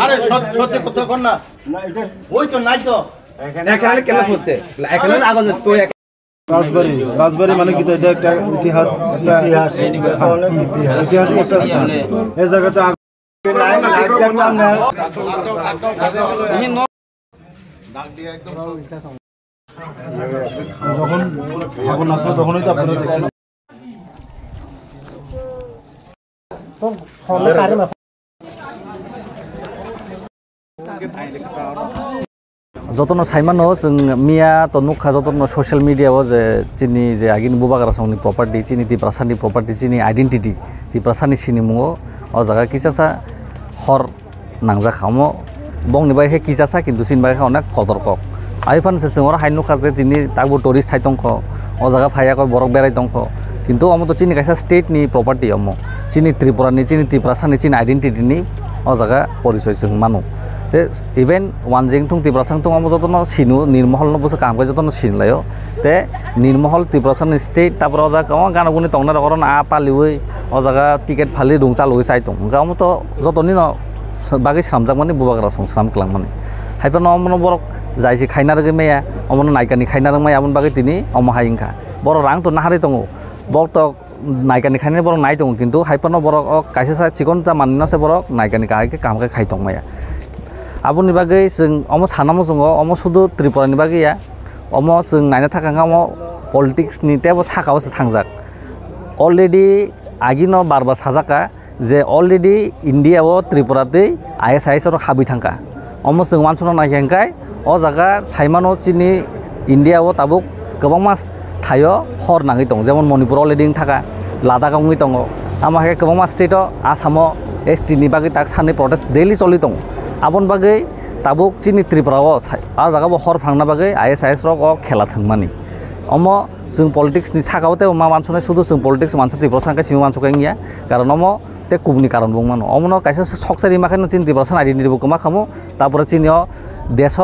আরে সত্যি কথা কর না ওই তো নাই তো এখানে কেন পড়ছে এখানে আগুন যাচ্ছে তো রাজবাড়ি মানে কি এটা একটা ইতিহাস ঐতিহাসিক একটা স্থান এই জায়গাতে যখন আগুন আসলো তখনই তো আপনারা দেখছেন যতन साइमानो जों मिया तो नुखा जतन ससियेल मिडियाव जे चिनि जे आगिन बुबागारा सावनि प्रपार्टी चिनि तिप्रासानि प्रपार्टी चिनि आइडेन्टिटी तिप्रासानि सिनि मुङो अ जागा किसासा हर नांजाखामो बंनि बाय हे किसासा किन्तु सिन बाय खावना कदरकक आइफान से जोंर हाइ नुखा जे दिनि तागबो टुरिस्ट थाइ दंख अ जागा फायाक बरक बेराय दंख किन्तु अमो तो चिनि कायसा स्टेट नि प्रपार्टी अमो चिनि त्रिपुरानि चिनि तिप्रासानि चिनि आइडेन्टिटी नि अ जागा परिचय जों मानो इवेन वानजिं थुं तिप्रासां थुं आमो जतन सिनु निरमहल न बस काम जतन सिनलायो ते निरमहल तिप्रासां स्टेट तापर अजा गाना गुनि तंना रगरन आ पालिवै अजागा टिकेट फालि दुं चालुय साइतं गामो तो जतनि न बागै सामजाक माने बुबाग्रा संस्राम क्लां माने हाइपा न अमन बरक जायसि खाइना रगे मेया अमन नायकानि खाइना रंग माय आमन बागै तिनि अम हायिंखा बर रां तो नाहारि दङ बर तो नायकानि खाइने बर नाय दङ किन्तु हाइपा न बर कायसा चिकन ता मानना से बर नायकानि कायके कामके खाइतं माया आबुनि बागै जों अमो सानामो जोङो अमो सुदु त्रिपुरानि बागैया अमो जों नायना थाखांगा अमो पलिटिक्स नि तेबो साखावसो थांजाक अलरेडी आगिनो बारबा साजाका जे अलरेडी इंडियाव त्रिपुराते आईएसआईएस रो हाबि थांका अमो जों मानसुनो नायखांखाय अ जागा साइमानो चिनि इंडियाव ताबुक गोबां मास थायो हर नाङै दं जेमन मणिपुर अलरेडी थाका लादाखआवै दङ आमाहे गोबां मास स्टेट आसामो एसटी नि बागै ताक सानै प्रोटेस्ट डेली चलि दं आबन बागै ताबुक चिनि त्रिपुराव आ जागाबो हर फांना बागै आईएसआईएस रो खेला थंमानि अमो जों पलिटिक्स नि सागावते मा मानसुनाय सुदु जों पलिटिक्स मानसु त्रिपुरा सांका सिमु मानसु कांगिया कारण अमो ते कुबनि कारण बुंमानो अमनो कायसा सकसारि माखानो चिनि त्रिपुरा सान आइडेन्टिटी बो कमा खामु तापर चिनियो देश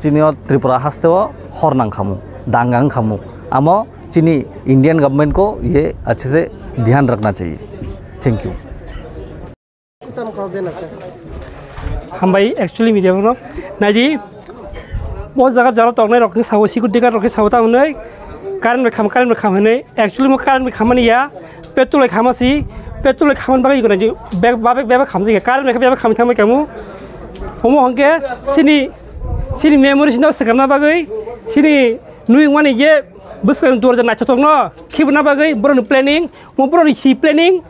चिनियो त्रिपुरा हास्तेव हर नां खामु दांगां खामु आमो चिनि इंडियन गवर्नमेंट को ये अच्छे से ध्यान रखना चाहिए थैंक यू हामबाय एक्चुअली मीडिया बनो नाइदी बहुत जगह जरा तंगनाय रखने साव सिक्योरिटी गार्ड रखे सावता हनै कारेन्ट में खाम हनै एक्चुअली मो कारेन्ट में खामानि या पेट्रोल खामासि पेट्रोल खामान बागै गनाय बेबा खाम जाय कारेन्ट में बेबा खाम थांबाय कामु हमो हंके सिनि मेमोरिज न सगामना बागै सिनि नुय माने जे बोसोर 2009 न खिबना बागै बरन प्लानिंग मो बरन सी प्लानिंग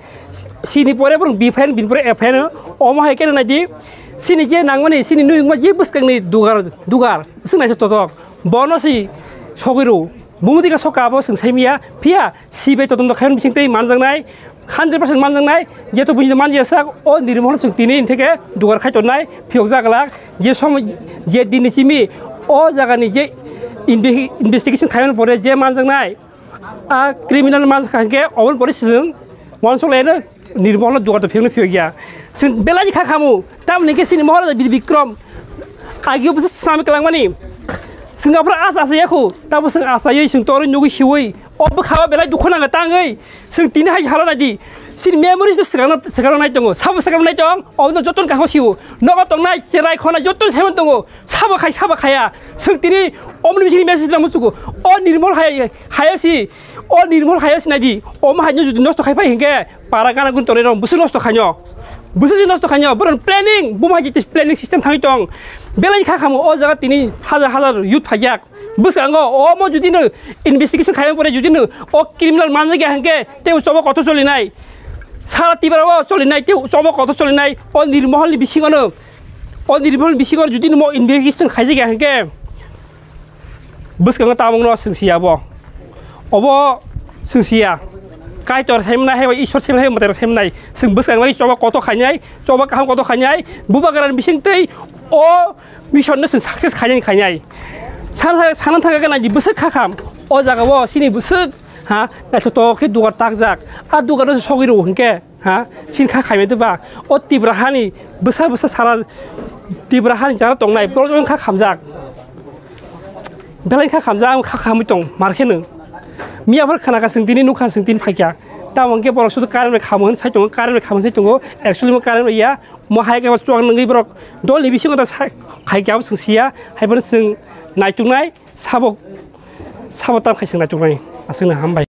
सिनि परे बरन बिफाइन बिनपरे एफाइन अमा हायके नायदि सिनि जे नांगमानि सिनि नुयमा जे बसकांनि दुगार सोंनाय ततक बनसि सगिरु बुमुदिका सकाबो सोंसाइमिया फिया सिबे ततन खायन बिसिंतै मानजांनाय 100% मानजांनाय जेतो बुनि मानजेसा अ निरमहल सुक्तिनि इनथेके दुगार खायतनाय फियक जागला जे सम जे दिनिसिमि अ जागानि जे इन्वेस्टिगेशन खायन परे जे मानजांनाय आ क्रिमिनल मानजाखांके अवन परिसिजों वानसलायनो निरमहल दुगार फियनो फियगिया जों बेलानि खाखामु तामनिके सिनि महल बिक्रम आगियाव बस सामि कलांमानि जोंगाफ्रा आसायाखौ ताबो जों आसायै जों तोर नुगि हिवै अबो खाबा बेलाय दुखनाङा ताङै जों तिनि हाय हालानादि सिनि मेमोरिज सगारनाय दङ साबो सगारनाय दं अनो जतन काखसिउ नगा तंनाय जेराय खना जतन सायमन दङ साबो खाया जों तिनि अमनि बिसिनि मेसेज ना मुसुगु अ निरमल हायासि अ निरमल हायासि नादि अम हायनो जुदि नष्ट खायफाय हेंगे पारा गाना गुन तरे रं बुसु नष्ट खायो बुसु नष्ट खायो बरन प्लानिंग बुमाजि प्लानिंग सिस्टेम थाङै दं बेलाय खाखामु अ जागा तिनि हाजार युथ फायाक बुसआंगो अ म जुदिनो इन्वेस्टिगेशन खायनो परे जुदिनो अ क्रिमिनल मानजागे हेंगे ते सबो कथ चलिनाय सारा तिबाराव चलिनाय ते सबो कथ चलिनाय अ निरमहलनि बिसिङनो अ निरमहलनि बिसिङनो जुदिनो म इन्वेस्टिगेशन खायजागे हेंगे बुसआंगो तामंनो सोंसियाबो अबो सोंसिया कायतर सेमना हे ईश्वर सेमना हे मते सेमनाय जों बोसांबाय चबा कत खायनाय चबा काहाम कत खायनाय बुबागारान बिसिंतै अ मिशननो जों सक्सेस खायनाय साना थांगा गानाय बोसोर खाखाम अ जागाव सिनि बोसोर हा नायथ तखे दुगार ताकजाक आ दुगार सगिरो हंके हा सिन खाखायमे दबा अ तिब्राहानि बोसोर सारा तिब्राहानि जारा तंनाय प्रजन खाखामजाक बेलाय खाखामजा आं खाखामै दं मारखेनो मियाफोर खानागा सोंदिनि नुखा सोंदिनि फायखा tamo ke borok sudu karan khamon sai tongo karan khamon sai tongo actually mo karan ya mo hai ke chuang ngi borok dol ni bisingo ta khai kyam singsia hai ban sing nai chungnai sabok tam khai sing nai chungnai asing na hambai